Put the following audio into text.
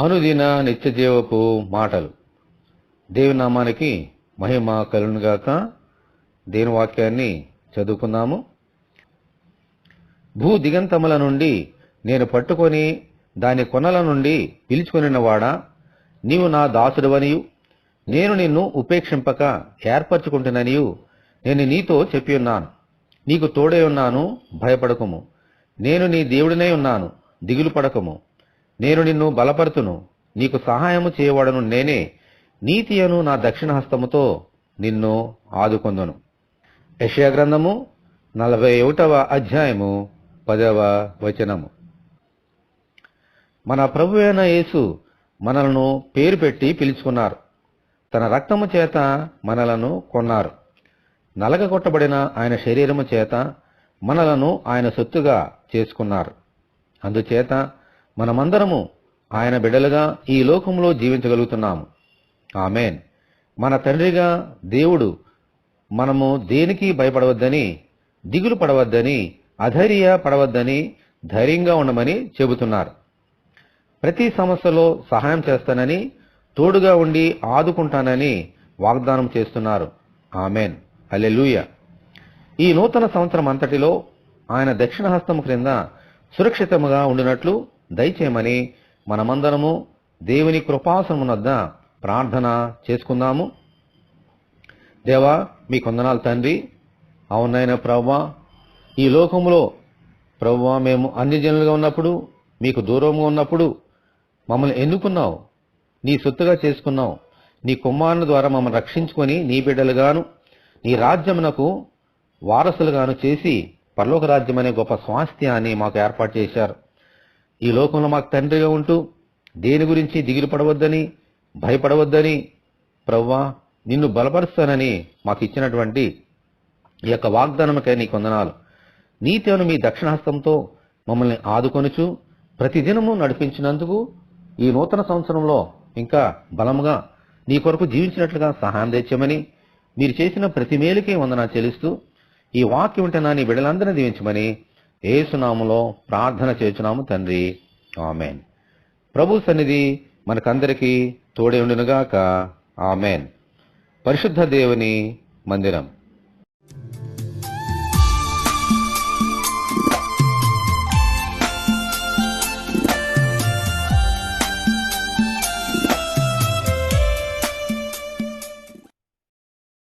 అనుదిన నిత్యజీవపు మాటలు. దేవుని నామానికి మహిమ కలుగునుగాక. దేవుని వాక్యాన్ని చదువుకుందాము. భూ దిగంతముల నుండి నేను పట్టుకొని దాని కొనల నుండి పిలుచుకొనినవాడా, నీవు నా దాసుడవనియు నేను నిన్ను ఉపేక్షింపక ఏర్పరచుకుంటుననియు నేను నీతో చెప్పియున్నాను. నీకు తోడై ఉన్నాను, భయపడకుము. నేను నీ దేవుడినై ఉన్నాను, దిగులు పడకము. నేను నిన్ను బలపరుతును, నీకు సహాయము చేయవాడను నేనే. నీతి అను నా దక్షిణ హస్తముతో నిన్ను ఆదుకొందును. యెషయా గ్రంథము 41వ అధ్యాయము 10వ వచనము. మన ప్రభువైన యేసు మనలను పేరు పెట్టి పిలుచుకున్నారు. తన రక్తము చేత మనలను కొన్నారు. నలగగొట్టబడిన ఆయన శరీరము చేత మనలను ఆయన సొత్తుగా చేసుకున్నారు. అందుచేత మనమందరము ఆయన బిడ్డలుగా ఈ లోకంలో జీవించగలుగుతున్నాము. ఆమేన్. మన తండ్రిగా దేవుడు మనము దేనికి భయపడవద్దని, దిగులు పడవద్దని, అధైర్య పడవద్దని ధైర్యంగా ఉండమని చెబుతున్నారు. ప్రతి సమస్యలో సహాయం చేస్తానని, తోడుగా ఉండి ఆదుకుంటానని వాగ్దానం చేస్తున్నారు. ఆమేన్. హల్లెలూయా. ఈ నూతన సంవత్సరం అంతటిలో ఆయన దక్షిణ హస్తము క్రింద సురక్షితముగా ఉండినట్లు దయచేయమని మనమందరము దేవుని కృపాసనము వద్ద ప్రార్థన చేసుకుందాము. దేవా, మీ కొందనాలు తండ్రి. అవునైన ప్రభువా, ఈ లోకంలో ప్రభువా మేము అన్యజనులుగా ఉన్నప్పుడు, మీకు దూరంగా ఉన్నప్పుడు మమ్మల్ని ఎన్నుకున్నావు, నీ సొత్తుగా చేసుకున్నావు. నీ కుమారుని ద్వారా మమ్మల్ని రక్షించుకొని నీ బిడ్డలుగాను, నీ రాజ్యమునకు వారసులుగాను చేసి పరలోక రాజ్యం అనే గొప్ప స్వాస్థ్యాన్ని మాకు ఏర్పాటు చేశారు. ఈ లోకంలో మాకు తండ్రిగా ఉంటూ దేని గురించి దిగులు పడవద్దని, భయపడవద్దని ప్రభువా నిన్ను బలపరుస్తానని మాకు ఇచ్చినటువంటి ఈ యొక్క వాగ్దానముకై నీ కొందనాలు. నీతి అను మీ దక్షిణహస్తంతో మమ్మల్ని ఆదుకొనుచు ప్రతిదినము నడిపించినందుకు ఈ నూతన సంవత్సరంలో ఇంకా బలముగా నీ కొరకు జీవించినట్లుగా సహాయం తెచ్చమని, మీరు చేసిన ప్రతి మేలుకే వందనాలు చెల్లిస్తూ ఈ వాక్యం వింటున్న నీ బిడ్డలందరినీ దీవించమని యేసు నామములో ప్రార్థన చేస్తున్నాము తండ్రి. ఆమేన్. ప్రభు సన్నిధి మనకందరికీ తోడే ఉండునుగాక. ఆమేన్. పరిశుద్ధ దేవుని మందిరం.